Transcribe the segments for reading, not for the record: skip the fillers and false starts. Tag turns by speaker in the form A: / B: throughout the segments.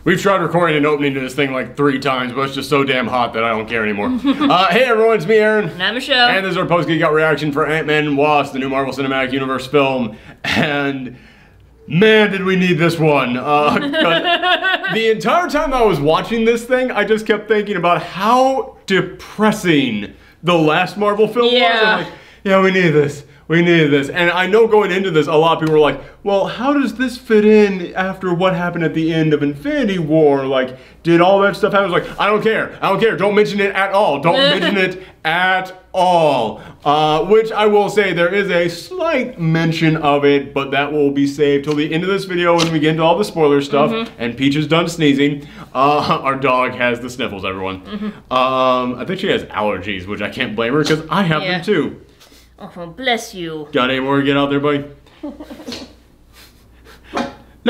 A: We've tried recording an opening to this thing like 3 times, but it's just so damn hot that I don't care anymore. Hey everyone, it's me, Aaron.
B: And I'm Michelle.
A: And this is our post-Geekout reaction for Ant-Man and Wasp, the new Marvel Cinematic Universe film. And man, did we need this one. The entire time I was watching this thing, I just kept thinking about how depressing the last Marvel film was. I'm like, yeah, we need this. We needed this. And I know going into this, a lot of people were like, well, how does this fit in after what happened at the end of Infinity War? Like, did all that stuff happen? I was like, I don't care. I don't care. Don't mention it at all. Don't mention it at all. Which I will say, there is a slight mention of it, but that will be saved till the end of this video when we get into all the spoiler stuff. And Peach is done sneezing. Our dog has the sniffles, everyone. I think she has allergies, which I can't blame her because I have them too.
B: Oh, bless you.
A: Got any more to get out there, buddy? Let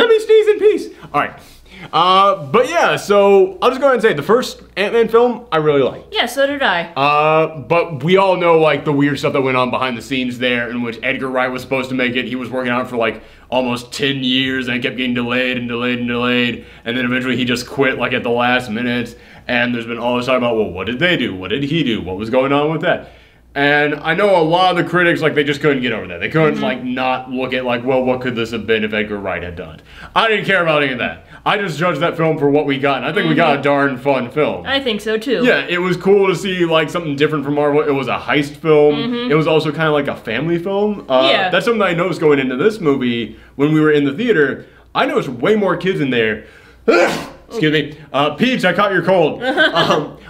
A: me sneeze in peace. All right. But yeah, so I'll just go ahead and say the first Ant-Man film I really liked.
B: Yeah, so did I.
A: But we all know like the weird stuff that went on behind the scenes there, in which Edgar Wright was supposed to make it. He was working on it for like almost 10 years and it kept getting delayed and delayed and delayed. And then eventually he just quit like at the last minute. And there's been all this talk about, well, what did they do? What did he do? What was going on with that? And I know a lot of the critics, like, they just couldn't get over that. They couldn't, like, not look at, like, well, what could this have been if Edgar Wright had done it? I didn't care about any of that. I just judged that film for what we got, and I think we got a darn fun film.
B: I think so, too.
A: Yeah, it was cool to see, like, something different from Marvel. It was a heist film. It was also kind of like a family film. That's something I noticed going into this movie when we were in the theater. I noticed way more kids in there. Excuse me. Peach, I caught your cold.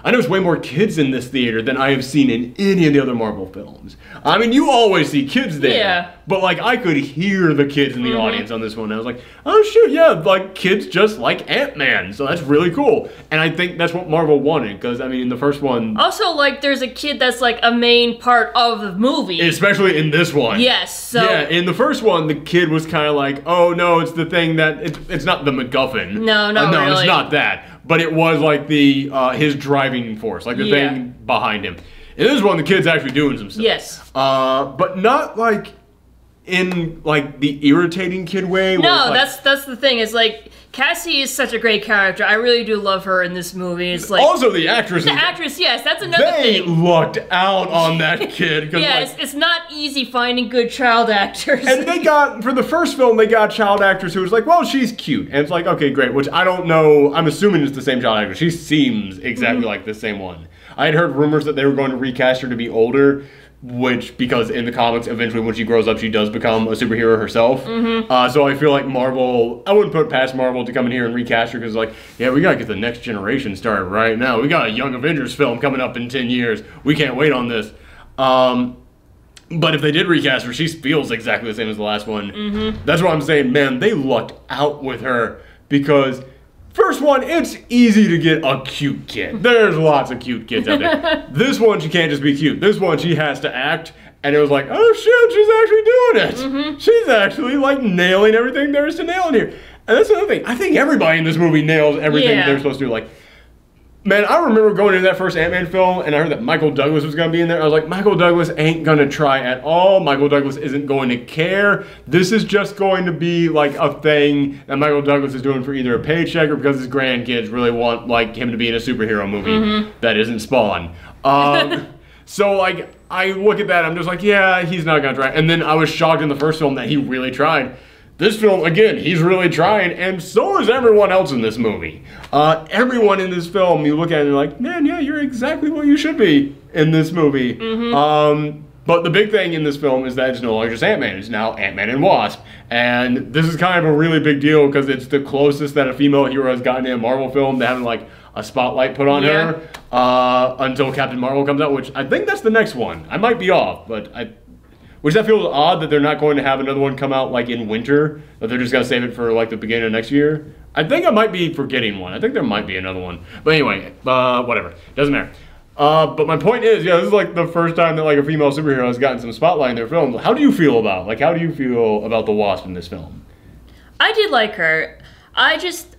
A: I noticed way more kids in this theater than I have seen in any of the other Marvel films. I mean, you always see kids there. But, like, I could hear the kids in the audience on this one. I was like, oh, shoot, yeah, like, kids just like Ant-Man. So that's really cool. And I think that's what Marvel wanted. Because, I mean, in the first one...
B: Also, like, there's a kid that's, like, a main part of the movie.
A: Especially in this one.
B: Yes, so...
A: Yeah, in the first one, the kid was kind of like, oh, no, it's the thing that... It's not the MacGuffin.
B: No,
A: no,
B: really.
A: It's not that. But it was, like, the his driving force. Like, the thing behind him. In this one, the kid's actually doing some stuff.
B: Yes.
A: But not, like... in like the irritating kid way.
B: No, like, that's the thing. Is like Cassie is such a great character. I really do love her in this movie. It's like
A: also the actress.
B: The actress, yes, that's another thing.
A: They lucked out on that kid.
B: Yeah, like, it's not easy finding good child actors.
A: And they got for the first film, they got a child actress who was like, well, she's cute, and it's like, okay, great. Which I don't know. I'm assuming it's the same child actress. She seems exactly like the same one. I had heard rumors that they were going to recast her to be older. Which, because in the comics, eventually when she grows up, she does become a superhero herself. So I feel like Marvel, I wouldn't put it past Marvel to come in here and recast her, because like, yeah, we gotta get the next generation started right now. We got a Young Avengers film coming up in 10 years. We can't wait on this. But if they did recast her, she feels exactly the same as the last one. That's what I'm saying, man, they lucked out with her, because... First one, it's easy to get a cute kid. There's lots of cute kids out there. This one, she can't just be cute. This one, she has to act. And it was like, oh shit, she's actually doing it. She's actually like nailing everything there is to nail in here. And that's another thing. I think everybody in this movie nails everything they're supposed to do. Like, man, I remember going into that first Ant-Man film and I heard that Michael Douglas was going to be in there. I was like, Michael Douglas ain't going to try at all. Michael Douglas isn't going to care. This is just going to be like a thing that Michael Douglas is doing for either a paycheck or because his grandkids really want like him to be in a superhero movie that isn't Spawn. So like, I look at that, I'm just like, yeah, he's not going to try. And then I was shocked in the first film that he really tried. This film, again, he's really trying, and so is everyone else in this movie. Everyone in this film, you look at it and you're like, man, yeah, you're exactly what you should be in this movie. But the big thing in this film is that it's no longer just Ant-Man, it's now Ant-Man and Wasp. And this is kind of a really big deal because it's the closest that a female hero has gotten in a Marvel film to having like a spotlight put on her until Captain Marvel comes out, which I think that's the next one. I might be off, but which that feels odd that they're not going to have another one come out like in winter, that they're just going to save it for like the beginning of next year. I think I might be forgetting one. I think there might be another one. But anyway, whatever. Doesn't matter. But my point is, yeah, this is like the first time that like a female superhero has gotten some spotlight in their films. How do you feel about, like, how do you feel about the Wasp in this film?
B: I did like her. I just,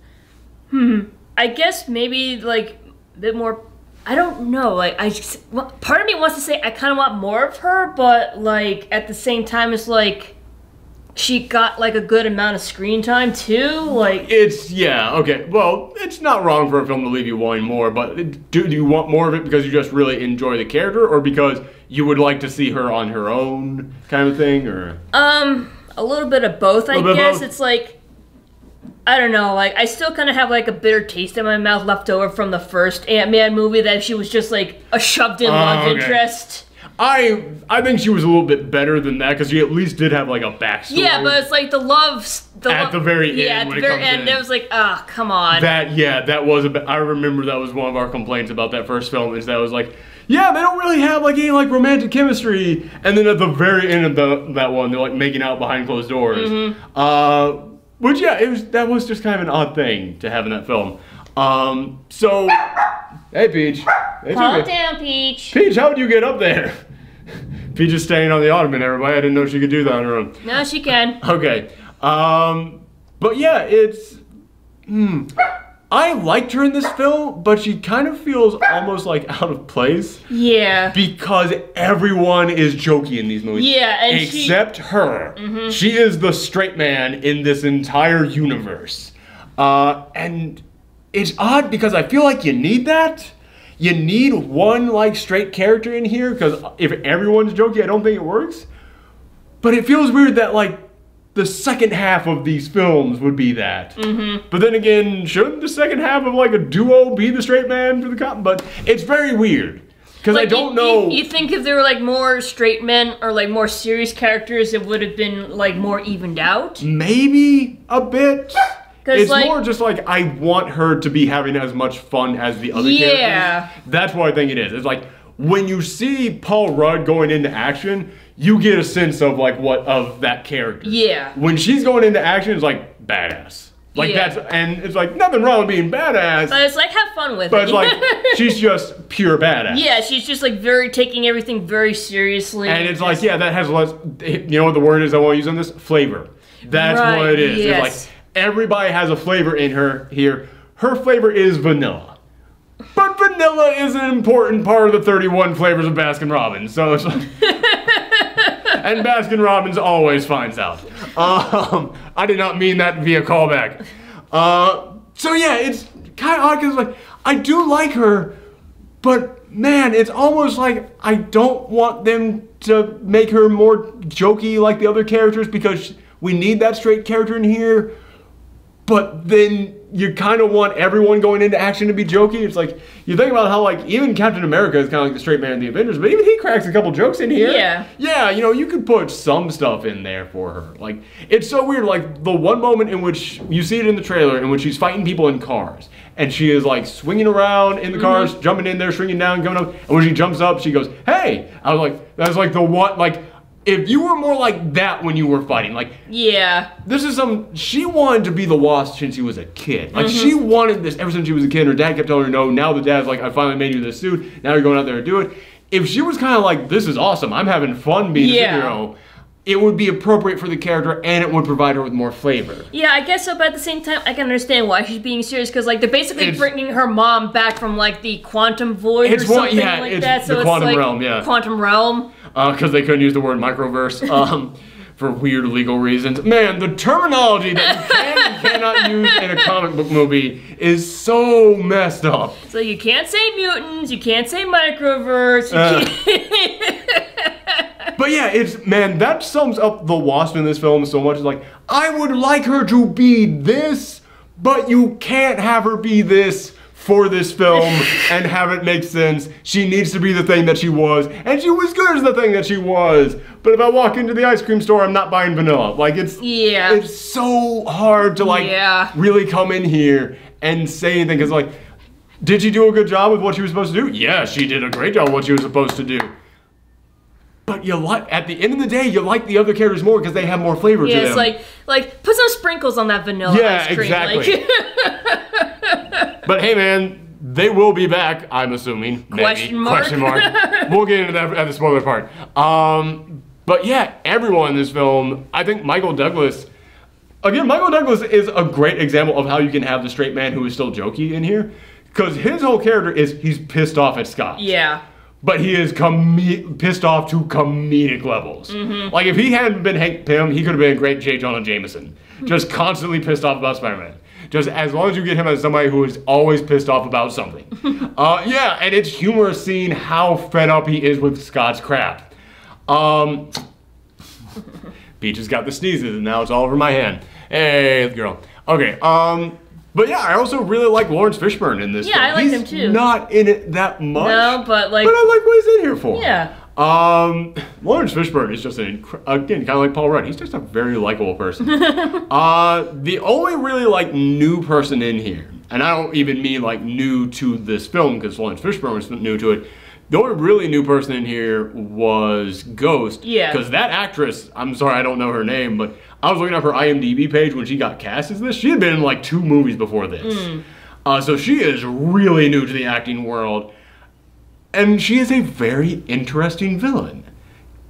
B: I guess maybe like a bit more, I don't know, like, part of me wants to say I kind of want more of her, but like at the same time it's like, she got like a good amount of screen time too. Like
A: okay. Well, it's not wrong for a film to leave you wanting more, but do you want more of it because you just really enjoy the character, or because you would like to see her on her own kind of thing, or?
B: A little bit of both, I guess. It's like, I don't know, like, I still kind of have, like, a bitter taste in my mouth left over from the first Ant-Man movie that she was just, like, a shoved-in love interest.
A: I think she was a little bit better than that, because she at least did have, like, a backstory.
B: Yeah, but it's like the
A: at the very end.
B: Yeah, at the very end, it was like, ah, come on.
A: That was I remember that was one of our complaints about that first film, is that it was like, yeah, they don't really have like any like romantic chemistry, and then at the very end of that one, they're like making out behind closed doors. Which that was just kind of an odd thing to have in that film. So, hey Peach,
B: calm down, Peach.
A: Peach, how would you get up there? Peach is staying on the ottoman, everybody. I didn't know she could do that on her own.
B: No, she can.
A: Okay, but yeah, it's. I liked her in this film, but she kind of feels almost like out of place. Yeah. Because everyone is jokey in these movies.
B: Yeah, and
A: except her. She is the straight man in this entire universe. And it's odd because I feel like you need that. You need one like straight character in here, because if everyone's jokey, I don't think it works. But it feels weird that like the second half of these films would be that. But then again, shouldn't the second half of like a duo be the straight man for the cop? But it's very weird. Because like, I don't know.
B: You think if there were like more straight men or like more serious characters, it would have been like more evened out?
A: Maybe a bit. It's
B: like,
A: more just like I want her to be having as much fun as the other characters. That's what I think it is. It's like when you see Paul Rudd going into action, you get a sense of like of that character. Yeah. When she's going into action, it's like badass. Like and it's like nothing wrong with being badass.
B: But it's like have fun with it.
A: But it's like she's just pure badass.
B: Yeah, she's just like taking everything very seriously.
A: And it's like, yeah, that has less, you know what the word is I want to use on this? Flavor. That's what it is. Yes. It's like everybody has a flavor in her here. Her flavor is vanilla. But vanilla is an important part of the 31 flavors of Baskin-Robbins. So it's like and Baskin-Robbins always finds out. I did not mean that to be a callback. So yeah, it's kind of odd because like I do like her, but man, it's almost like I don't want them to make her more jokey like the other characters, because we need that straight character in here. But then you kind of want everyone going into action to be jokey. It's like, you think about how, like, even Captain America is kind of like the straight man in the Avengers, but even he cracks a couple jokes in here. Yeah. Yeah, you know, you could put some stuff in there for her. Like, it's so weird. Like, the one moment in which, you see it in the trailer, in which she's fighting people in cars, and she is, like, swinging around in the cars, jumping in there, shrinking down, coming up, and when she jumps up, she goes, hey! I was like, that's like the one, like, if you were more like that when you were fighting, like, yeah, this is she wanted to be the Wasp since she was a kid. Like, she wanted this ever since she was a kid. Her dad kept telling her no. Now the dad's like, I finally made you this suit. Now you're going out there to do it. If she was kind of like, this is awesome, I'm having fun being a superhero, it would be appropriate for the character, and it would provide her with more flavor. Yeah, I guess so, but at the same time, I can understand why she's being serious, because, like, they're basically bringing her mom back from, like, the quantum void or something like that. So the quantum realm, yeah.
B: Quantum realm.
A: Because they couldn't use the word microverse for weird legal reasons. Man, the terminology that you can and cannot use in a comic book movie is so messed up.
B: So you can't say mutants, you can't say microverse, you can't...
A: But yeah, that sums up the Wasp in this film so much. It's like, I would like her to be this, but you can't have her be this for this film and have it make sense. She needs to be the thing that she was, and she was good as the thing that she was. But if I walk into the ice cream store, I'm not buying vanilla. Like, it's so hard to like really come in here and say anything, because like, did she do a good job with what she was supposed to do? Yeah, she did a great job with what she was supposed to do. But at the end of the day, you like the other characters more because they have more flavor to them.
B: Yeah, it's like put some sprinkles on that vanilla ice cream. Yeah, exactly.
A: But hey, man, they will be back, I'm assuming.
B: Question mark.
A: We'll get into that at the spoiler part. But yeah, everyone in this film, I think Michael Douglas is a great example of how you can have the straight man who is still jokey in here. Because his whole character is, he's pissed off at Scott. Yeah. but he is pissed off to comedic levels. Like, if he hadn't been Hank Pym, he could have been a great J. Jonah Jameson. Just constantly pissed off about Spider-Man. Just as long as you get him as somebody who is always pissed off about something. Yeah, and it's humorous seeing how fed up he is with Scott's crap. Peach has got the sneezes, and now it's all over my hand. Hey, girl. Okay, but yeah, I also really like Lawrence Fishburne in this film.
B: I like him too.
A: He's not in it that much.
B: No, but like...
A: But I like what he's in here for.
B: Yeah.
A: Lawrence Fishburne is just again, kind of like Paul Rudd. He's just a very likable person. The only really, like, new person in here, and I don't even mean, like, new to this film, because Lawrence Fishburne was new to it. The only really new person in here was Ghost.
B: Yeah.
A: Because that actress, I'm sorry, I don't know her name, but I was looking up her IMDb page when she got cast as this. She had been in, like, 2 movies before this. So she is really new to the acting world. And she is a very interesting villain.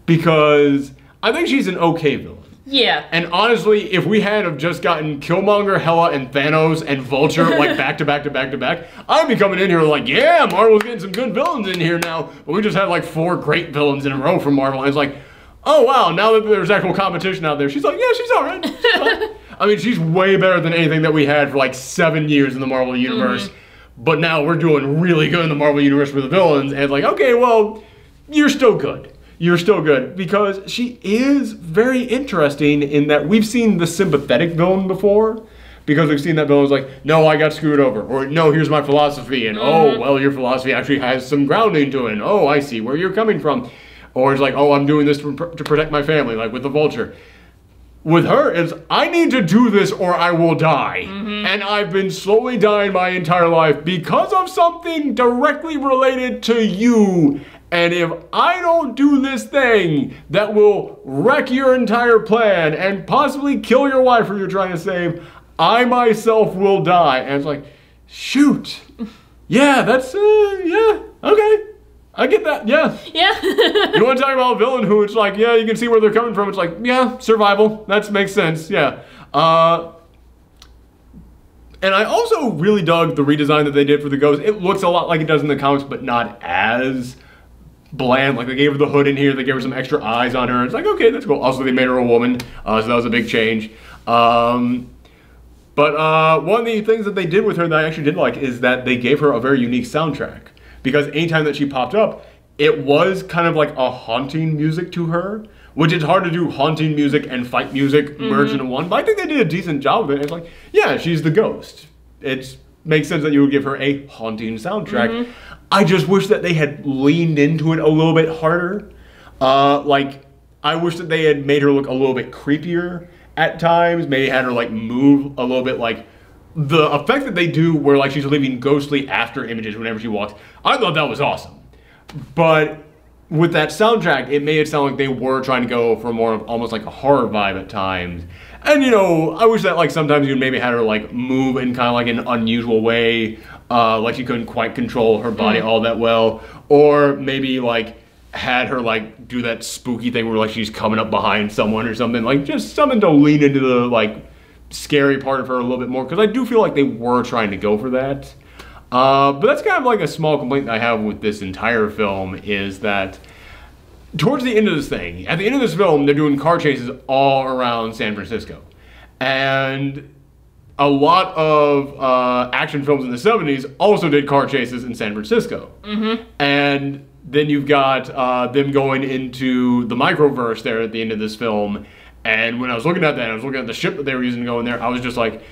A: Because I think she's an okay villain.
B: Yeah.
A: And honestly, if we had have just gotten Killmonger, Hela, and Thanos, and Vulture, like, back to back to back to back, I'd be coming in here like, yeah, Marvel's getting some good villains in here now. But we just had, like, 4 great villains in a row from Marvel. And it's like, oh, wow, now that there's actual competition out there, she's like, yeah, she's all right. She's fine. I mean, she's way better than anything that we had for, like, 7 years in the Marvel Universe. But now we're doing really good in the Marvel Universe with the villains. And it's like, okay, well, you're still good. You're still good, because she is very interesting in that we've seen the sympathetic villain before, because we've seen that villain's like, no, I got screwed over, or no, here's my philosophy, and oh, well, your philosophy actually has some grounding to it, and oh, I see where you're coming from, or it's like, oh, I'm doing this to protect my family, like with the Vulture. With her, it's, I need to do this or I will die, and I've been slowly dying my entire life because of something directly related to you. And if I don't do this thing that will wreck your entire plan and possibly kill your wife who you're trying to save, I myself will die. And it's like, shoot. Yeah, that's, yeah, okay. I get that, yeah.
B: Yeah.
A: You want to talk about a villain who it's like, yeah, you can see where they're coming from. It's like, yeah, survival. That makes sense, yeah. And I also really dug the redesign that they did for the Ghost. It looks a lot like it does in the comics, but not as bland. Like, they gave her the hood in here, they gave her some extra eyes on her. It's like, okay, that's cool. Also, they made her a woman, so that was a big change. But one of the things that they did with her that I actually did like is that they gave her a very unique soundtrack. Because anytime that she popped up, it was kind of like a haunting music to her, which is hard to do haunting music and fight music merged into one. But I think they did a decent job of it. It's like, yeah, she's the Ghost. It makes sense that you would give her a haunting soundtrack. I just wish that they had leaned into it a little bit harder. Like, I wish that they had made her look a little bit creepier at times. Maybe had her, like, move a little bit, like, the effect that they do where, like, she's leaving ghostly after images whenever she walks. I thought that was awesome. But with that soundtrack, it made it sound like they were trying to go for more of almost like a horror vibe at times. And, you know, I wish that, like, sometimes you maybe had her, like, move in kind of like an unusual way. Like she couldn't quite control her body all that well. Or maybe, like, had her, like, do that spooky thing where, like, she's coming up behind someone or something. Like, just something to lean into the, like, scary part of her a little bit more. Because I do feel like they were trying to go for that. But that's kind of like a small complaint that I have with this entire film is that towards the end of this thing, at the end of this film, they're doing car chases all around San Francisco. And a lot of action films in the 70s also did car chases in San Francisco. And then you've got them going into the Microverse there at the end of this film. And when I was looking at that, I was looking at the ship that they were using to go in there, I was just like,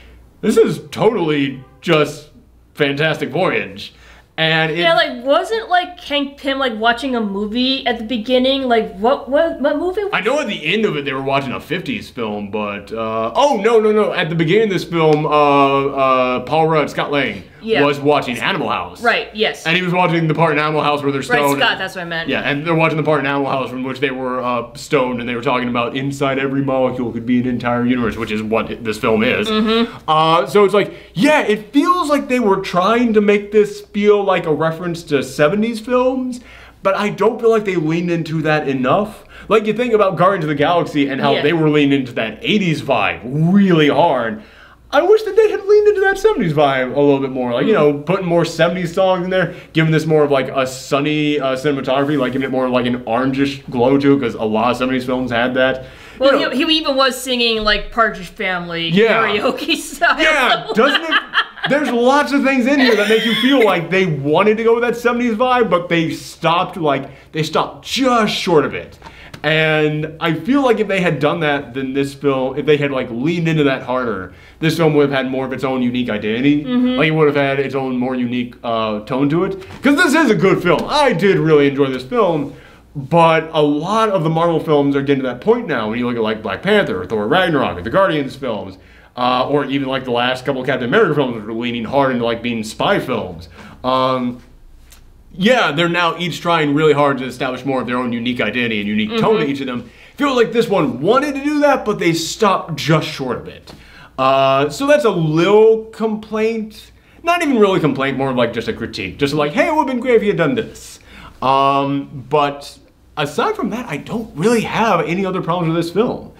A: this is totally just Fantastic Voyage. And
B: yeah, like, wasn't, like, Hank Pym, like, watching a movie at the beginning? Like, what movie was
A: I know at the end of it they were watching a 50s film, but, oh, no. At the beginning of this film, Paul Rudd, Scott Lang, was watching Animal House.
B: Right, yes.
A: And he was watching the part in Animal House where they're stoned.
B: Right, Scott, that's what I meant.
A: Yeah, and they're watching the part in Animal House in which they were stoned, and they were talking about inside every molecule could be an entire universe, which is what this film is. So it's like, yeah, it feels like they were trying to make this feel like a reference to 70s films, but I don't feel like they leaned into that enough. Like, you think about Guardians of the Galaxy and how they were leaning into that 80s vibe really hard. I wish that they had leaned into that 70s vibe a little bit more. Like, you know, putting more 70s songs in there, giving this more of like a sunny cinematography, like giving it more like an orangish glow to it, because a lot of 70s films had that.
B: Well, you know, he even was singing like Partridge Family karaoke style.
A: Yeah, doesn't it? There's lots of things in here that make you feel like they wanted to go with that 70s vibe, but they stopped just short of it. And I feel like if they had done that, then this film, if they had like leaned into that harder, this film would have had more of its own unique identity. Like it would have had its own more unique tone to it. Because this is a good film. I did really enjoy this film. But a lot of the Marvel films are getting to that point now. When you look at like Black Panther, or Thor Ragnarok, or the Guardians films, or even like the last couple of Captain America films, which are leaning hard into like being spy films. Yeah, they're now each trying really hard to establish more of their own unique identity and unique tone to each of them. I feel like this one wanted to do that, but they stopped just short of it. So that's a little complaint. Not even really a complaint, more of like just a critique. Just like, hey, it would have been great if you had done this. But aside from that, I don't really have any other problems with this film.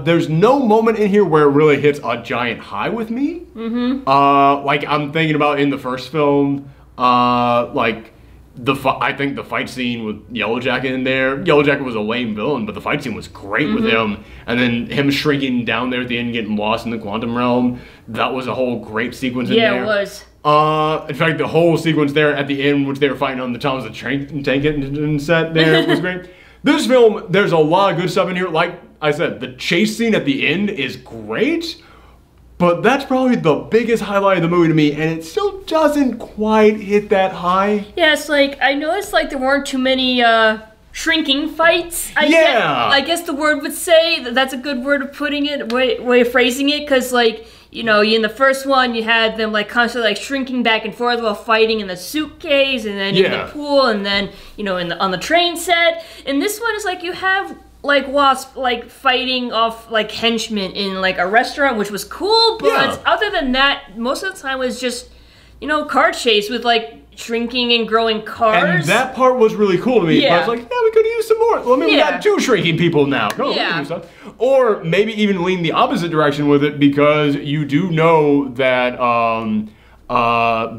A: There's no moment in here where it really hits a giant high with me. Like I'm thinking about in the first film, like I think the fight scene with Yellow Jacket in there. Yellow Jacket was a lame villain, but the fight scene was great with him. And then him shrinking down there at the end, getting lost in the quantum realm. That was a whole great sequence in there.
B: Yeah, it was.
A: In fact, the whole sequence there at the end, which they were fighting on the Thomas the Tank set there, was great. This film, there's a lot of good stuff in here. Like I said, the chase scene at the end is great, but that's probably the biggest highlight of the movie to me, and it still doesn't quite hit that high. Yeah,
B: it's like, I noticed like there weren't too many shrinking fights. I guess the word would say that's a good word of putting it, way of phrasing it, because like, you know, in the first one you had them like constantly like shrinking back and forth while fighting in the suitcase, and then in the pool, and then, you know, on the train set. And this one is like you have like Wasp like fighting off like henchmen in like a restaurant, which was cool, but other than that, most of the time was just, you know, car chase with like shrinking and growing cars.
A: And that part was really cool to me. I was like, yeah, we could use some more. Well, I mean, we got 2 shrinking people now. We can do stuff. Or maybe even lean the opposite direction with it, because you do know that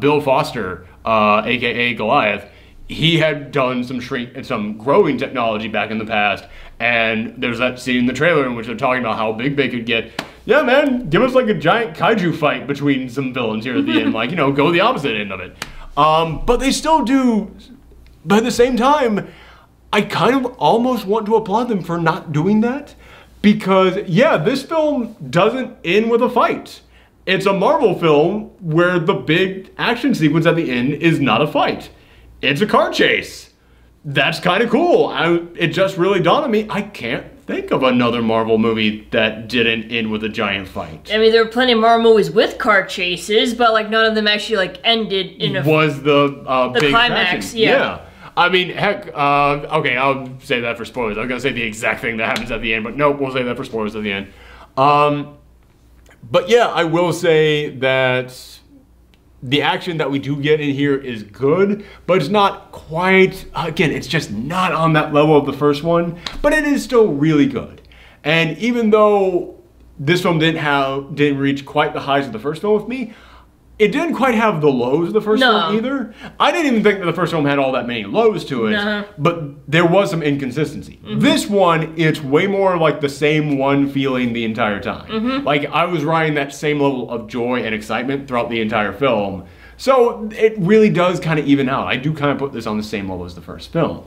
A: Bill Foster, aka Goliath, he had done some growing technology back in the past. And there's that scene in the trailer in which they're talking about how big they could get. Yeah, man, give us like a giant kaiju fight between some villains here at the end. Like, you know, go the opposite end of it. But they still do. But at the same time, I kind of almost want to applaud them for not doing that. Because, yeah, this film doesn't end with a fight. It's a Marvel film where the big action sequence at the end is not a fight. It's a car chase. That's kind of cool. It just really dawned on me, I can't think of another Marvel movie that didn't end with a giant fight.
B: I mean, there were plenty of Marvel movies with car chases, but like none of them actually like ended in a...
A: Was the big
B: climax,
A: fashion. Yeah. I mean, heck, okay, I'll say that for spoilers. I was going to say the exact thing that happens at the end, but nope, we'll say that for spoilers at the end. But yeah, I will say that the action that we do get in here is good, but it's not quite, again, it's just not on that level of the first one, but it is still really good. And even though this film didn't reach quite the highs of the first film with me, it didn't quite have the lows of the first film either. I didn't even think that the first film had all that many lows to it, but there was some inconsistency. This one, it's way more like the same one feeling the entire time. Like I was riding that same level of joy and excitement throughout the entire film. So it really does kind of even out. I do kind of put this on the same level as the first film.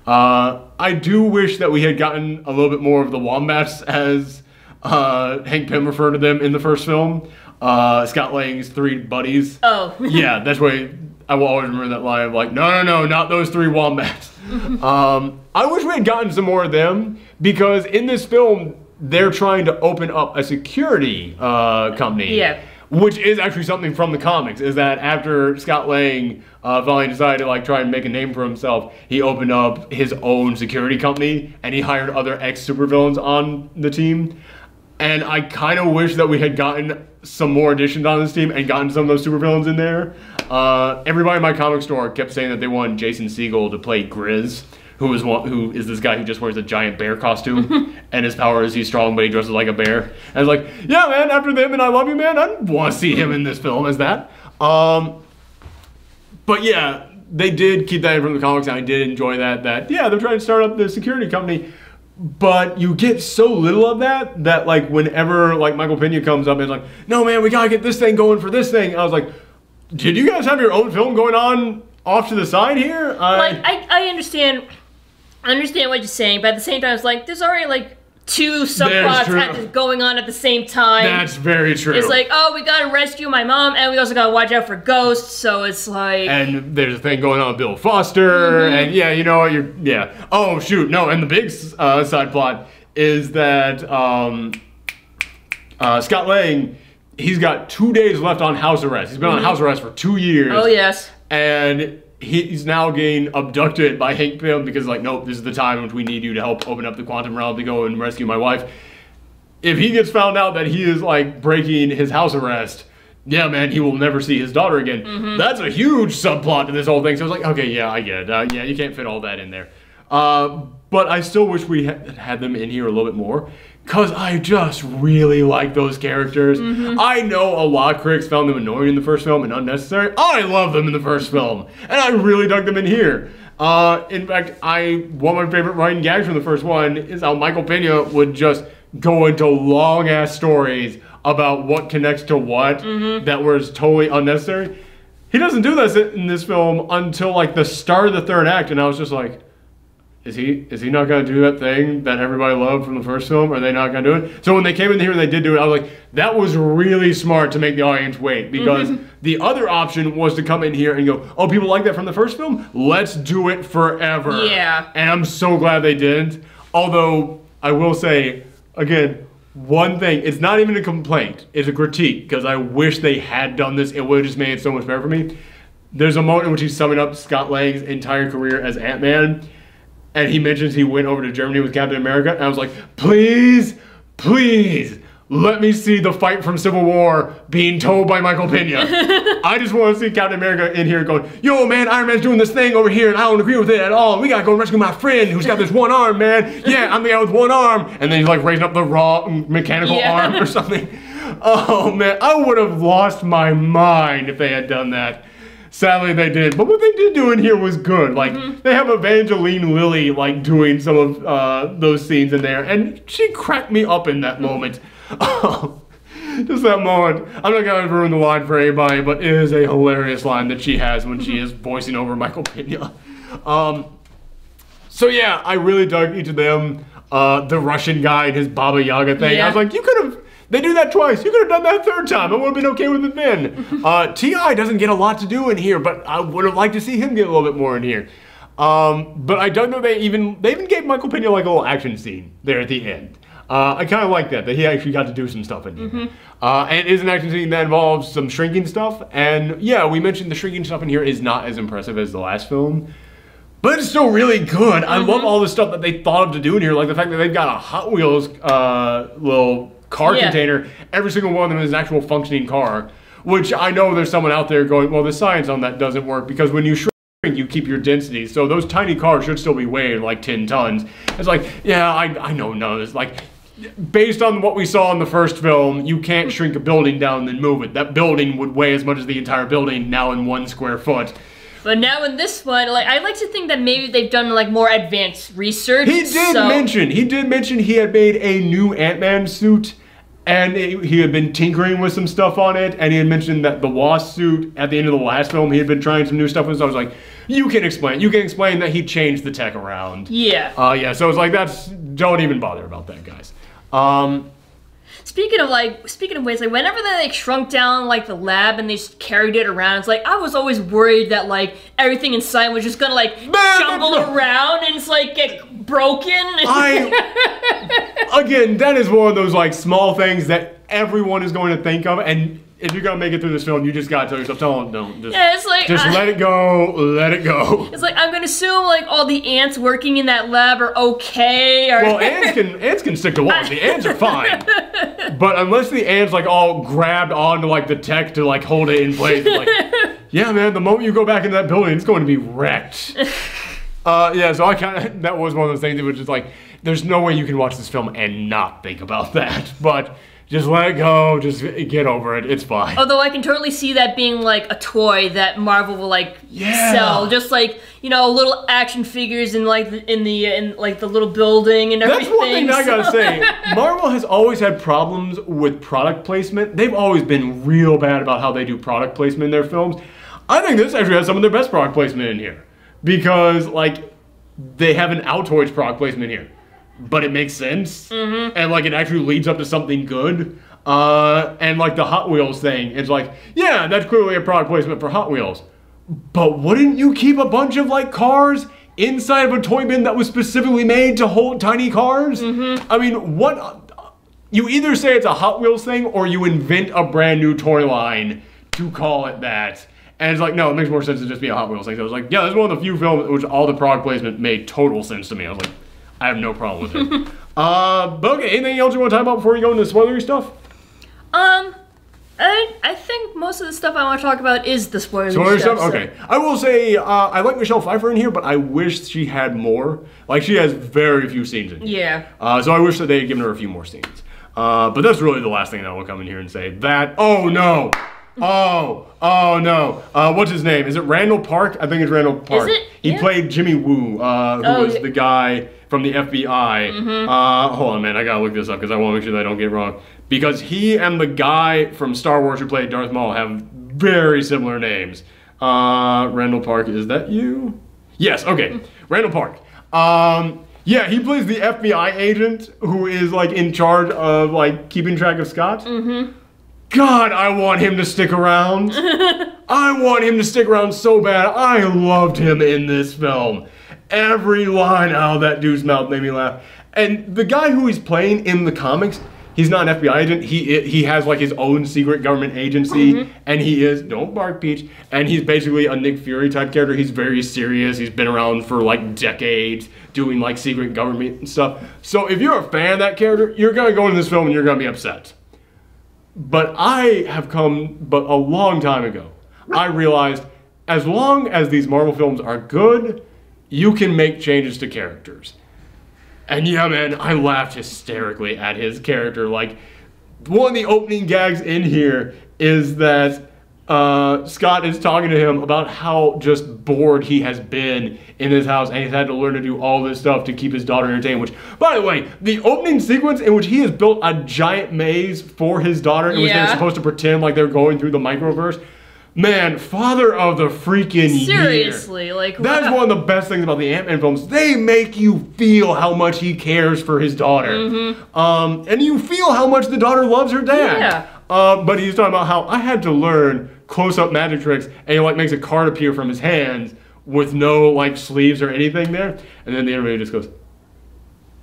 A: I do wish that we had gotten a little bit more of the wombats, as Hank Pym referred to them in the first film. Scott Lang's 3 buddies. Oh. Yeah, that's why I will always remember that line of like, no, not those 3 wombats. I wish we had gotten some more of them, because in this film, they're trying to open up a security company. Yeah. Which is actually something from the comics, is that after Scott Lang finally decided to like try and make a name for himself, he opened up his own security company, and he hired other ex-supervillains on the team. And I kind of wish that we had gotten some more additions on this team and gotten some of those supervillains in there. Everybody in my comic store kept saying that they wanted Jason Segel to play Grizz, who is this guy who just wears a giant bear costume, and his power is he's strong, but he dresses like a bear. And I was like, yeah, man, after them and I Love You, Man, I want to see him in this film as that. But yeah, they did keep that in from the comics, and I did enjoy that, yeah, they're trying to start up the security company, but you get so little of that, like, whenever, like, Michael Pena comes up and is like, no, man, we gotta get this thing going for this thing. I was like, did you guys have your own film going on off to the side here?
B: I understand what you're saying, but at the same time, it's like, there's already, like, 2 subplots going on at the same time.
A: That's very true.
B: It's like, oh, we gotta rescue my mom, and we also gotta watch out for ghosts, so it's like...
A: And there's a thing going on with Bill Foster, and yeah, you know, yeah. Oh, shoot, no, and the big side plot is that Scott Lang, he's got 2 days left on house arrest. He's been on house arrest for 2 years.
B: Oh, yes.
A: And he's now getting abducted by Hank Pym because, like, nope, this is the time in which we need you to help open up the quantum realm to go and rescue my wife. If he gets found out that he is, like, breaking his house arrest, yeah, man, he will never see his daughter again. That's a huge subplot to this whole thing. So I was like, okay, yeah, I get it. Yeah, you can't fit all that in there. But I still wish we had them in here a little bit more, because I just really like those characters. I know a lot of critics found them annoying in the first film and unnecessary. I love them in the first film, and I really dug them in here. In fact, one of my favorite running gags from the first one is how Michael Pena would just go into long-ass stories about what connects to what that was totally unnecessary. He doesn't do this in this film until, like, the start of the third act, and I was just like, Is he not going to do that thing that everybody loved from the first film? Are they not going to do it? So when they came in here and they did do it, I was like, that was really smart to make the audience wait. Because the other option was to come in here and go, oh, people like that from the first film? Let's do it forever.
B: Yeah.
A: And I'm so glad they didn't. Although, I will say, again, one thing, it's not even a complaint. It's a critique. Because I wish they had done this. It would have just made it so much better for me. There's a moment in which he's summing up Scott Lang's entire career as Ant-Man. And he mentions he went over to Germany with Captain America. And I was like, please, please, let me see the fight from Civil War being told by Michael Pena. I just want to see Captain America in here going, yo, man, Iron Man's doing this thing over here, and I don't agree with it at all. We got to go rescue my friend who's got this one arm, man. Yeah, I'm the guy with one arm. And then he's like raising up the raw mechanical arm or something. Oh, man, I would have lost my mind if they had done that. Sadly, they did. But what they did do in here was good. Like, they have Evangeline Lilly, like, doing some of those scenes in there. And she cracked me up in that moment. Just that moment. I'm not going to ruin the line for anybody, but it is a hilarious line that she has when she is voicing over Michael Pena. So, yeah, I really dug each of them. The Russian guy and his Baba Yaga thing. Yeah. I was like, you could have... They do that twice. You could have done that a third time. I would have been okay with it then. T.I. doesn't get a lot to do in here, but I would have liked to see him get a little bit more in here. But I don't know they even gave Michael Pena like a little action scene there at the end. I kind of like that he actually got to do some stuff in here. And it is an action scene that involves some shrinking stuff. And yeah, we mentioned the shrinking stuff in here is not as impressive as the last film. But it's still really good. I love all the stuff that they thought of to do in here. Like the fact that they've got a Hot Wheels little car container. Every single one of them is an actual functioning car. Which I know there's someone out there going, well, the science on that doesn't work. Because when you shrink, you keep your density. So those tiny cars should still be weighing like 10 tons. It's like, yeah, I know none of this. Like, based on what we saw in the first film, you can't shrink a building down and then move it. That building would weigh as much as the entire building now in 1 square foot.
B: But now in this one, like, I like to think that maybe they've done like more advanced research.
A: He did mention he had made a new Ant-Man suit, and he had been tinkering with some stuff on it, and he had mentioned that the Wasp suit at the end of the last film, he had been trying some new stuff with. So I was like, you can explain that he changed the tech around.
B: Yeah.
A: Yeah. So it's like, don't even bother about that, guys.
B: Speaking of ways, like whenever they like shrunk down like the lab and they just carried it around, it's like I was always worried that like everything inside was just gonna like jumble around and it's like get broken.
A: Again, that is one of those like small things that everyone is going to think of, and if you're gonna make it through this film, you just gotta tell yourself, don't.
B: It's like
A: just let it go, let it go.
B: It's like I'm gonna assume like all the ants working in that lab are okay.
A: Well, ants can stick to walls. The ants are fine, but unless the ants like all grabbed onto like the tech to like hold it in place, like, yeah, man, the moment you go back into that building, it's going to be wrecked. Yeah, so I kind of, that was one of those things that was just like, there's no way you can watch this film and not think about that. But just let it go, just get over it, it's fine.
B: Although I can totally see that being like a toy that Marvel will like sell, just like, you know, little action figures in like in the little building and everything.
A: That's one thing I gotta say. Marvel has always had problems with product placement. They've always been real bad about how they do product placement in their films. I think this actually has some of their best product placement in here. Because, like, they have an Altoids product placement here. But it makes sense. And, like, it actually leads up to something good. And, like, the Hot Wheels thing, it's like, yeah, that's clearly a product placement for Hot Wheels. But wouldn't you keep a bunch of, like, cars inside of a toy bin that was specifically made to hold tiny cars? I mean, what... You either say it's a Hot Wheels thing, or you invent a brand new toy line to call it that. And it's like, no, it makes more sense to just be a Hot Wheels thing. So I was like, yeah, this is one of the few films in which all the product placement made total sense to me. I was like, I have no problem with it. But okay, anything else you want to talk about before we go into the spoilery stuff?
B: I think most of the stuff I want to talk about is the spoilery stuff.
A: Okay. I will say, I like Michelle Pfeiffer in here, but I wish she had more. Like, she has very few scenes in here.
B: Yeah.
A: So I wish that they had given her a few more scenes. But that's really the last thing that I will come in here and say. That, oh no! Oh no. What's his name? Is it Randall Park? I think it's Randall Park.
B: Is it?
A: He played Jimmy Woo, who was the guy from the FBI. Hold on, man. I gotta look this up because I want to make sure that I don't get it wrong. Because he and the guy from Star Wars who played Darth Maul have very similar names. Randall Park, is that you? Yes, okay. Randall Park. Yeah, he plays the FBI agent who is, like, in charge of, like, keeping track of Scott. God, I want him to stick around. I want him to stick around so bad. I loved him in this film. Every line out of that dude's mouth made me laugh. And the guy who he's playing in the comics, he's not an FBI agent. He has like his own secret government agency, and he is, don't bark, Peach, and he's basically a Nick Fury type character. He's very serious. He's been around for like decades doing like secret government and stuff. So if you're a fan of that character, you're gonna go into this film and you're gonna be upset. But I have come, but a long time ago, I realized as long as these Marvel films are good, you can make changes to characters. And yeah, man, I laughed hysterically at his character. Like, one of the opening gags in here is that Scott is talking to him about how just bored he has been in his house, and he's had to learn to do all this stuff to keep his daughter entertained. Which, by the way, the opening sequence in which he has built a giant maze for his daughter, in which they're supposed to pretend like they're going through the Microverse. Man, father of the freaking year.
B: Seriously, like,
A: that's one of the best things about the Ant-Man films. They make you feel how much he cares for his daughter. And you feel how much the daughter loves her dad. But he's talking about how I had to learn close-up magic tricks, and he like makes a card appear from his hands with no like sleeves or anything there. And then the interviewer just goes,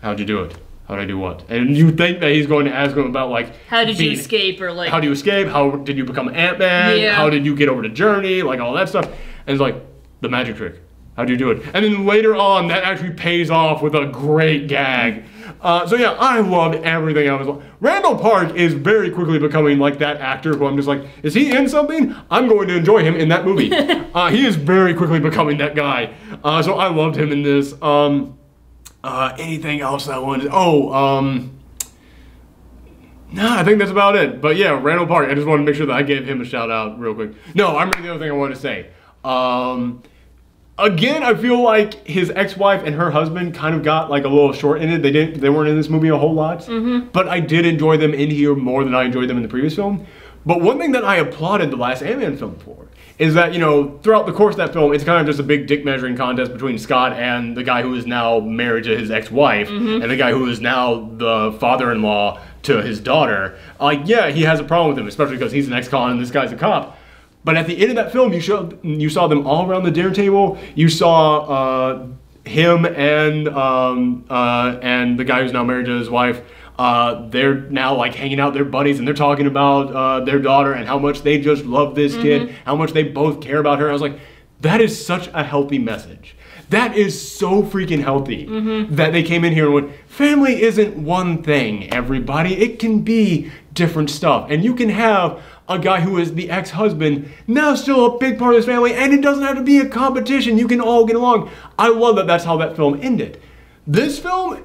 A: how'd you do it? How'd I do what? And you think that he's going to ask him about like,
B: how did you escape, or like,
A: how do you escape? How did you become Ant-Man? How did you get over the journey? Like all that stuff. And it's like, the magic trick. How do you do it? And then later on, that actually pays off with a great gag. So yeah, I loved everything. I was like, Randall Park is very quickly becoming like that actor who I'm just like, is he in something? I'm going to enjoy him in that movie. He is very quickly becoming that guy. So I loved him in this. Anything else I wanted? No, I think that's about it. But yeah, Randall Park, I just wanted to make sure that I gave him a shout out real quick. No, I remember the other thing I wanted to say. Again, I feel like his ex-wife and her husband kind of got like a little short-ended. They weren't in this movie a whole lot. But I did enjoy them in here more than I enjoyed them in the previous film. But one thing that I applauded the last Ant-Man film for is that, you know, throughout the course of that film, it's kind of just a big dick measuring contest between Scott and the guy who is now married to his ex-wife, and the guy who is now the father-in-law to his daughter. Like, yeah, he has a problem with him, especially because he's an ex-con and this guy's a cop. But at the end of that film, you saw them all around the dinner table. You saw him and the guy who's now married to his wife. They're now like hanging out, they're buddies, and they're talking about their daughter and how much they just love this kid, how much they both care about her. I was like, that is such a healthy message. That is so freaking healthy that they came in here and went, family isn't one thing, everybody. It can be different stuff. And you can have a guy who is the ex-husband, now still a big part of his family, and it doesn't have to be a competition. You can all get along. I love that that's how that film ended. This film,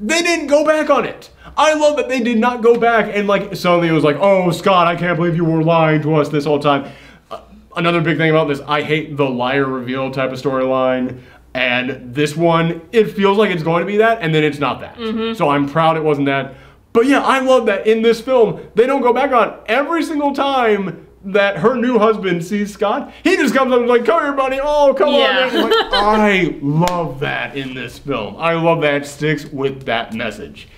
A: they didn't go back on it. I love that they did not go back and like suddenly it was like, oh, Scott, I can't believe you were lying to us this whole time. Another big thing about this, I hate the liar reveal type of storyline. And this one, it feels like it's going to be that, and then it's not that. So I'm proud it wasn't that. But yeah, I love that in this film, they don't go back on every single time that her new husband sees Scott. He just comes up and is like, come here, buddy. Oh, come on. Man. Like, I love that in this film. I love that it sticks with that message.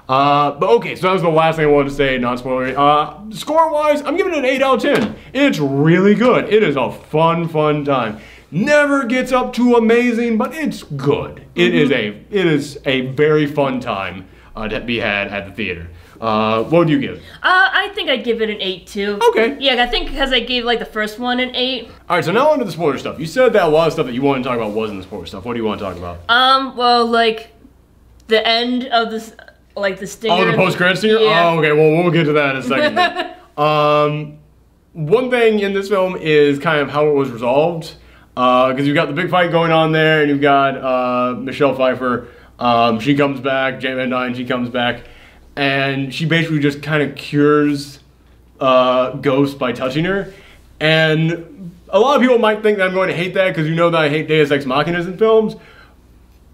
A: But okay, so that was the last thing I wanted to say, non-spoilery. Score-wise, I'm giving it an 8 out of 10. It's really good. It is a fun time. Never gets up to amazing, but it's good. It is a very fun time to be had at the theater. What would you give?
B: I think I'd give it an 8 too.
A: Okay.
B: Yeah, I think because I gave like the first one an 8.
A: All right, so now on to the spoiler stuff. You said that a lot of stuff that you wanted to talk about wasn't the spoiler stuff. What do you want to talk about?
B: Well, like the end of this, like the stinger.
A: Oh, the post-credits stinger?
B: Yeah.
A: Oh, okay. Well, we'll get to that in a second. One thing in this film is kind of how it was resolved. Because you've got the big fight going on there, and you've got Michelle Pfeiffer. She comes back, Hope Van Dyne, she comes back, and she basically just kind of cures Ghost by touching her. And a lot of people might think that I'm going to hate that because you know that I hate Deus Ex Machinas in films.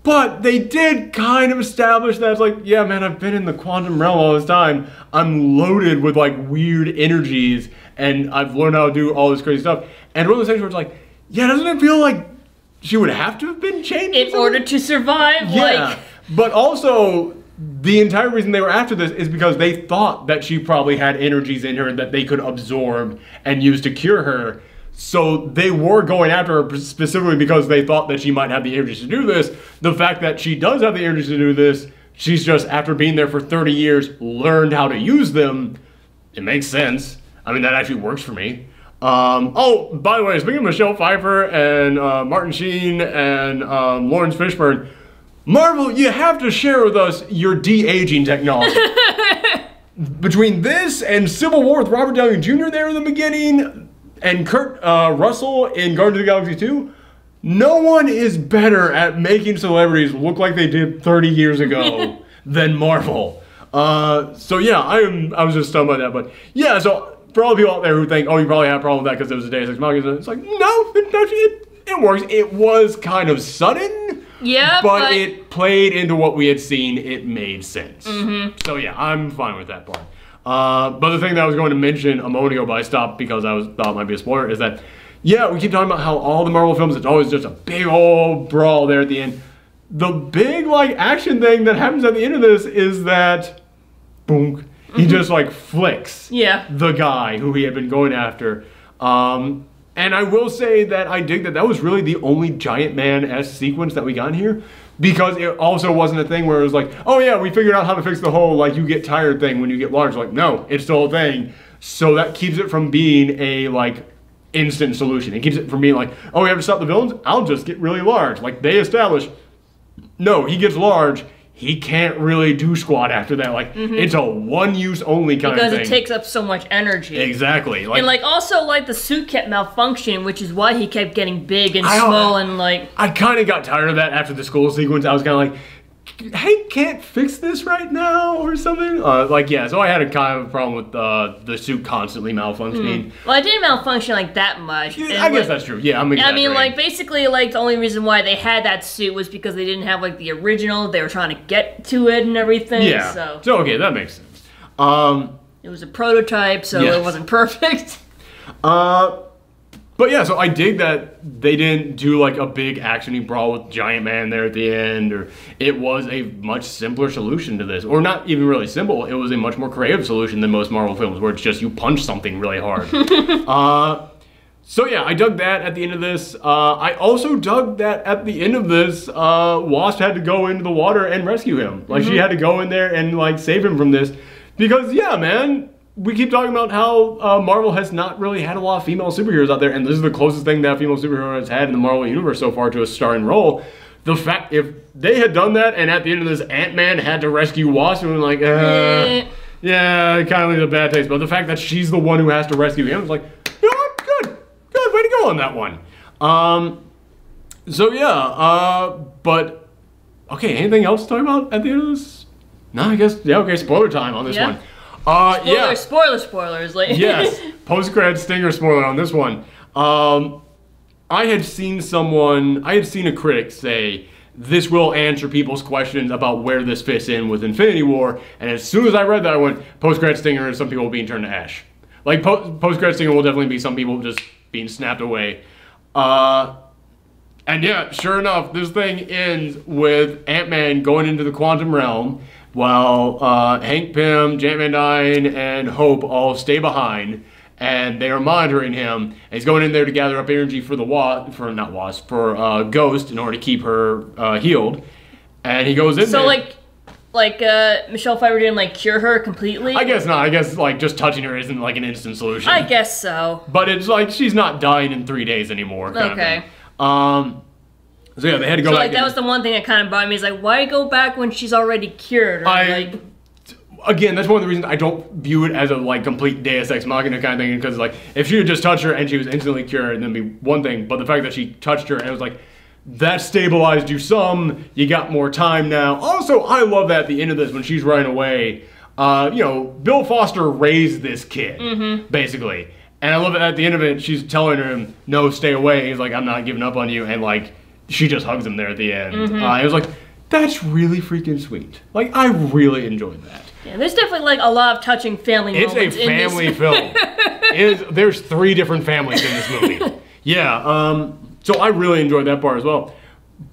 A: But they did kind of establish that it's like, yeah, man, I've been in the quantum realm all this time. I'm loaded with like weird energies, and I've learned how to do all this crazy stuff. And one of the things where it's like, yeah, doesn't it feel like she would have to have been changed
B: in order to survive?
A: Yeah,
B: like...
A: but also the entire reason they were after this is because they thought that she probably had energies in her that they could absorb and use to cure her. So they were going after her specifically because they thought that she might have the energies to do this. The fact that she does have the energies to do this, she's just, after being there for 30 years, learned how to use them. It makes sense. I mean, that actually works for me. Oh, by the way, speaking of Michelle Pfeiffer and Martin Sheen and Lawrence Fishburne, Marvel, you have to share with us your de-aging technology. Between this and Civil War with Robert Downey Jr. there in the beginning, and Kurt Russell in Guardians of the Galaxy 2, no one is better at making celebrities look like they did 30 years ago than Marvel. So yeah, I was just stunned by that. But yeah, so for all the people out there who think, oh, you probably have a problem with that because it was a Deus Ex Machina, it's like, no, it works. It was kind of sudden.
B: Yeah,
A: but it played into what we had seen. It made sense. So yeah, I'm fine with that part. But the thing that I was going to mention a moment ago, but I stopped because I thought it might be a spoiler, is that, yeah, we keep talking about how all the Marvel films, it's always just a big old brawl there at the end. The big, like, action thing that happens at the end of this is that, boom, he just, like, flicks the guy who he had been going after. And I will say that I dig that that was really the only Giant Man-esque sequence that we got in here. Because it also wasn't a thing where it was like, oh yeah, we figured out how to fix the whole, like, you get tired thing when you get large. Like, no, it's still a thing. So that keeps it from being a, like, instant solution. It keeps it from being like, oh, we have to stop the villains? I'll just get really large. Like, they establish, no, he gets large, he can't really do squat after that. Like, it's a one-use only kind of thing.
B: Because it takes up so much energy.
A: Exactly. Like,
B: and, like, also, like, the suit kept malfunctioning, which is why he kept getting big and small and, like...
A: I kind of got tired of that after the school sequence. I was kind of like, hey, can't fix this right now or something? Like, yeah, so I had a kind of a problem with the suit constantly malfunctioning.
B: Well, it didn't malfunction, like, that much.
A: Yeah, I guess that's true. Yeah, I'm exaggerating.
B: I mean, like, basically, like, the only reason why they had that suit was because they didn't have, like, the original. They were trying to get to it and everything,
A: yeah. So okay, that makes sense.
B: It was a prototype, so it wasn't perfect.
A: But yeah, so I dig that they didn't do like a big action-y brawl with Giant Man there at the end, or it was a much simpler solution to this. Or not even really simple, it was a much more creative solution than most Marvel films, where it's just you punch something really hard. So yeah, I dug that at the end of this. I also dug that at the end of this, Wasp had to go into the water and rescue him. Like, she had to go in there and like save him from this. Because yeah, man, we keep talking about how Marvel has not really had a lot of female superheroes out there, and this is the closest thing that female superhero has had in the Marvel Universe so far to a starring role. The fact, if they had done that, and at the end of this, Ant-Man had to rescue Wasp, and like, yeah, it kind of leaves a bad taste. But the fact that she's the one who has to rescue him is like, you know what? Good way to go on that one. So yeah, but okay, anything else to talk about at the end of this? No, I guess, yeah, okay, spoiler time on this one.
B: Spoilers. Like
A: yes, post-credit stinger spoiler on this one. I had seen a critic say, this will answer people's questions about where this fits in with Infinity War, and as soon as I read that, I went, post-credit stinger is some people being turned to ash. Like, post-credit stinger will definitely be some people just being snapped away. And yeah, sure enough, this thing ends with Ant-Man going into the quantum realm, while Hank Pym, Jan Van Dyne, and Hope all stay behind, and they are monitoring him. And he's going in there to gather up energy for Ghost in order to keep her healed. And he goes in there.
B: So like Michelle Pfeiffer didn't like cure her completely?
A: I guess not. I guess like just touching her isn't like an instant solution.
B: I guess so.
A: But it's like she's not dying in 3 days anymore. Kind of thing. So yeah, they had to go back.
B: Like that was the one thing that kind of bothered me. Is like, why go back when she's already cured? Or
A: Again, that's one of the reasons I don't view it as a like complete Deus Ex Machina kind of thing, because like if she had just touched her and she was instantly cured, then be one thing. But the fact that she touched her and it was like, that stabilized you some. You got more time now. Also, I love that at the end of this when she's running away. You know, Bill Foster raised this kid basically, and I love it at the end of it. She's telling him, "No, stay away." He's like, "I'm not giving up on you," and like she just hugs him there at the end. It was like, that's really freaking sweet. Like I really enjoyed that.
B: Yeah, there's definitely like a lot of touching family moments.
A: It's a family film. There's 3 different families in this movie. Yeah, so I really enjoyed that part as well.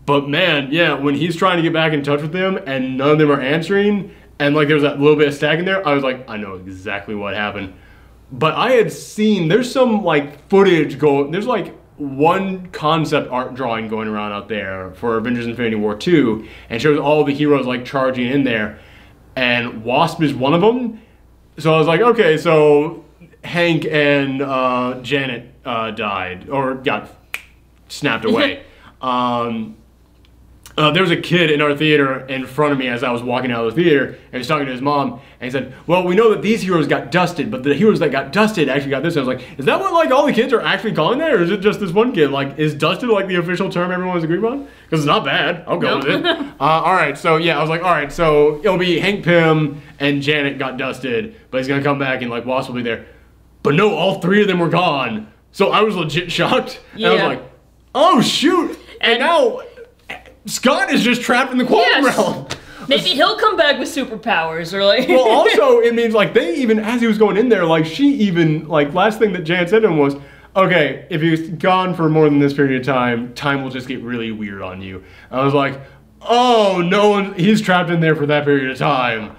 A: But man, yeah, when he's trying to get back in touch with them and none of them are answering, and like there's that little bit of stacking there, I was like, I know exactly what happened. But I had seen, there's some like footage there's like one concept art drawing going around out there for Avengers Infinity War 2, and shows all the heroes like charging in there. And Wasp is one of them. So I was like, okay, so Hank and Janet died, or got snapped away. There was a kid in our theater in front of me as I was walking out of the theater, and he was talking to his mom, and he said, well, we know that these heroes got dusted, but the heroes that got dusted actually got this. And I was like, is that what like all the kids are actually calling that, or is it just this one kid? Like, is dusted like the official term everyone's agreed on? Because it's not bad. I'll go with it. All right, so yeah, I was like, all right, so it'll be Hank Pym and Janet got dusted, but he's going to come back and like Wasp will be there. But no, all 3 of them were gone. So I was legit shocked. Yeah. And I was like, oh, shoot. And now Scott is just trapped in the quantum realm.
B: Maybe he'll come back with superpowers, or like.
A: Well, also it means like they even, as he was going in there, like she even like last thing that Jan said to him was, okay, if he's gone for more than this period of time, time will just get really weird on you. I was like, oh no, he's trapped in there for that period of time.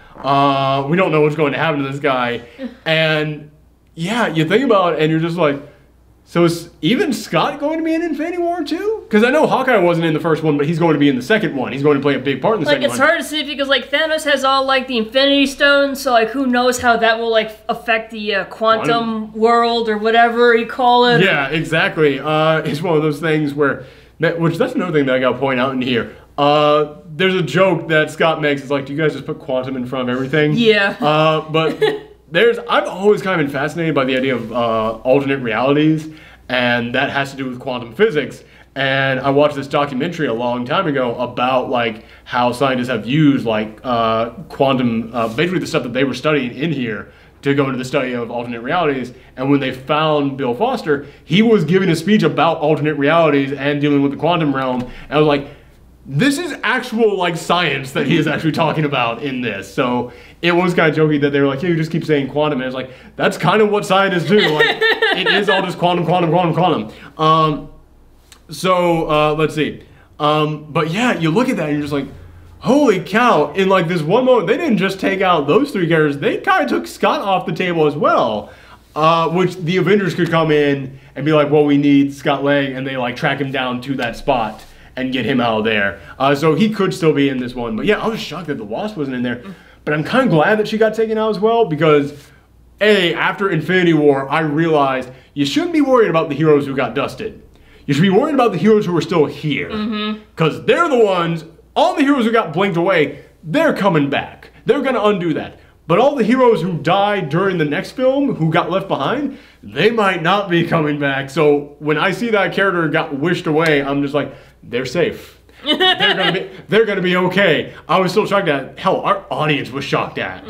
A: We don't know what's going to happen to this guy, and yeah, you think about it, and you're just like. So is even Scott going to be in Infinity War 2? Because I know Hawkeye wasn't in the first one, but he's going to be in the second one. He's going to play a big part in the second one.
B: Like, it's hard to see because, like, Thanos has all, like, the Infinity Stones, so, like, who knows how that will, like, affect the quantum world or whatever you call it.
A: Yeah, exactly. It's one of those things where, which that's another thing that I got to point out in here. There's a joke that Scott makes. It's like, do you guys just put quantum in front of everything?
B: Yeah.
A: But... I've always kind of been fascinated by the idea of alternate realities, and that has to do with quantum physics. And I watched this documentary a long time ago about like how scientists have used like quantum, basically the stuff that they were studying in here to go into the study of alternate realities. And when they found Bill Foster, he was giving a speech about alternate realities and dealing with the quantum realm. And I was like, this is actual like science that he is actually talking about in this. So it was kind of jokey that they were like, yeah, you just keep saying quantum. And it's like, that's kind of what scientists do. Like, it is all just quantum. Let's see. But yeah, you look at that and you're just like, holy cow. In like this one moment, they didn't just take out those 3 characters. They kind of took Scott off the table as well. Which the Avengers could come in and be like, well, we need Scott Lang. And they like track him down to that spot and get him out of there. So he could still be in this one. But yeah, I was shocked that the Wasp wasn't in there. But I'm kind of glad that she got taken out as well, because after Infinity War, I realized you shouldn't be worried about the heroes who got dusted. You should be worried about the heroes who are still here. Because they're the ones, all the heroes who got blinked away, they're coming back. They're going to undo that. But all the heroes who died during the next film, who got left behind, they might not be coming back. So when I see that character got wished away, I'm just like, they're safe. They're gonna be okay. I was still shocked at, hell, our audience was shocked at.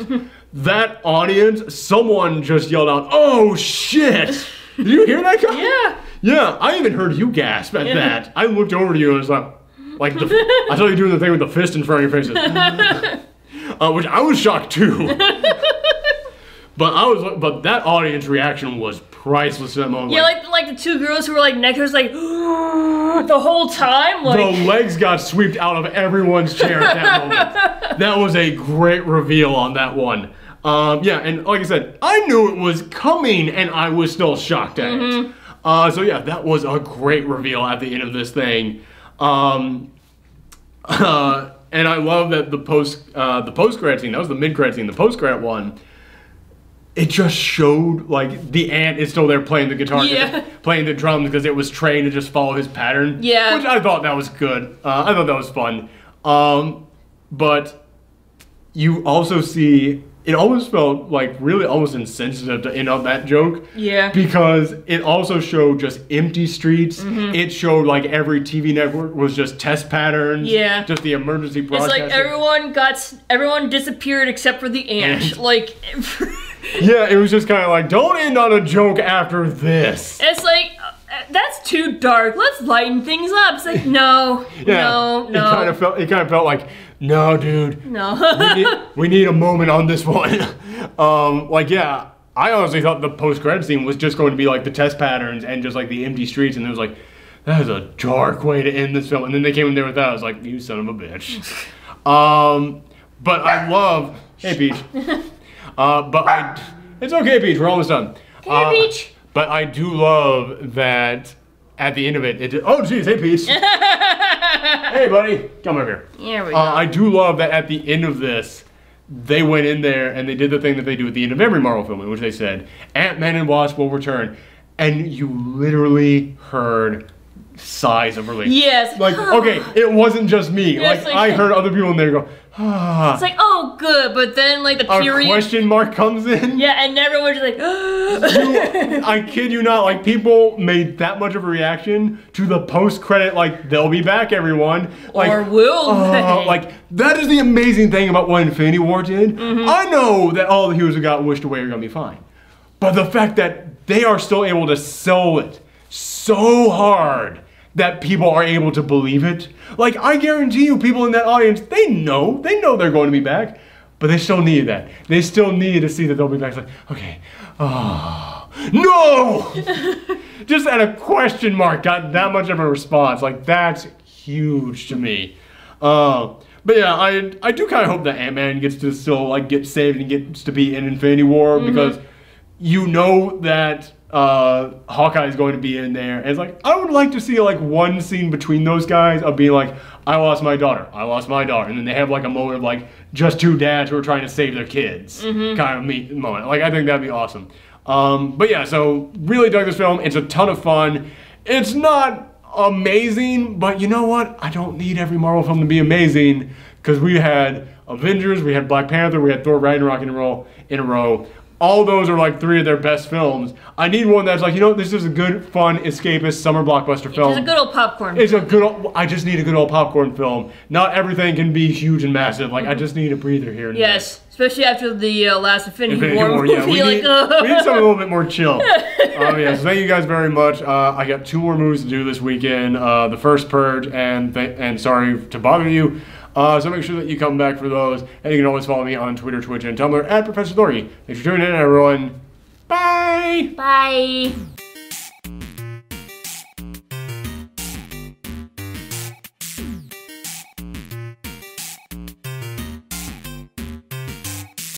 A: That audience, someone just yelled out, "Oh shit!" Did you hear that guy?
B: Yeah.
A: Yeah, I even heard you gasp at that. I looked over to you and was like I saw you doing the thing with the fist in front of your faces. Which I was shocked too. But that audience reaction was priceless at that moment.
B: Yeah, like the two girls who were like next to us, like the whole time. Like
A: the legs got swept out of everyone's chair at that moment. That was a great reveal on that one. Yeah, and like I said, I knew it was coming, and I was still shocked at it. So yeah, that was a great reveal at the end of this thing. And I love that the post-credit scene, that was the mid-credit scene, the post-credit one, it just showed, like, the ant is still there playing the guitar, playing the drums, because it was trained to just follow his pattern.
B: Yeah.
A: Which I thought that was good. I thought that was fun. But you also see, it almost felt like really almost insensitive to end on that joke.
B: Yeah.
A: Because it also showed just empty streets. It showed like every TV network was just test patterns.
B: Yeah.
A: Just the emergency broadcasting.
B: It's like everyone disappeared except for the ant. Like.
A: Yeah, it was just kind of like, don't end on a joke after this.
B: It's like, that's too dark. Let's lighten things up. It's like, no, no.
A: It kind of felt like, no, dude.
B: No.
A: we need a moment on this one. Like, yeah, I honestly thought the post-credit scene was just going to be like the test patterns and just like the empty streets, and it was like, that is a dark way to end this film. And then they came in there with that. I was like, you son of a bitch. But I love, hey Peach. It's okay, Peach. We're almost done.
B: Okay, Peach.
A: But I do love that at the end of it, oh geez, hey Peach. Hey buddy, come over here.
B: Here we go.
A: I do love that at the end of this, they went in there and they did the thing that they do at the end of every Marvel film, in which they said, Ant-Man and Wasp will return. And you literally heard sighs of relief.
B: Yes.
A: Like, okay, it wasn't just me.
B: Yes,
A: like, I heard other people in there go, ah.
B: It's like, oh, good, but then, like, the period...
A: A question mark comes in.
B: Yeah, and everyone's just like,
A: I kid you not, like, people made that much of a reaction to the post-credit, like, they'll be back, everyone. Like,
B: or will they?
A: Like, that is the amazing thing about what Infinity War did. I know that all the heroes who got wished away are going to be fine. But the fact that they are still able to sell it so hard that people are able to believe it. Like, I guarantee you, people in that audience, they know they're going to be back, but they still need that. They still need to see that they'll be back. It's like, okay, oh, no! Just at a question mark, got that much of a response. Like, that's huge to me. But yeah, I do kind of hope that Ant-Man gets to still, like, get saved and gets to be in Infinity War, because you know that Hawkeye is going to be in there, and it's like, I would like to see like one scene between those guys of being like, I lost my daughter, and then they have like a moment of like just two dads who are trying to save their kids kind of moment. Like, I think that'd be awesome. But yeah, so really dug this film. It's a ton of fun. It's not amazing, but you know what? I don't need every Marvel film to be amazing, because we had Avengers, we had Black Panther, we had Thor Ragnarok in a row. All those are like three of their best films. I need one that's like, you know, this is a good, fun, escapist summer blockbuster film.
B: It's a good old popcorn.
A: It's a good old, I just need a good old popcorn film. Not everything can be huge and massive. Like, I just need a breather here and there.
B: Yes, especially after the last Infinity War movie.
A: Yeah, we need something a little bit more chill. Yeah, so thank you guys very much. I got 2 more movies to do this weekend. The first Purge and Sorry to Bother You. So make sure that you come back for those. And you can always follow me on Twitter, Twitch, and Tumblr at Professor Thorgy. Thanks for tuning in, everyone. Bye!
B: Bye!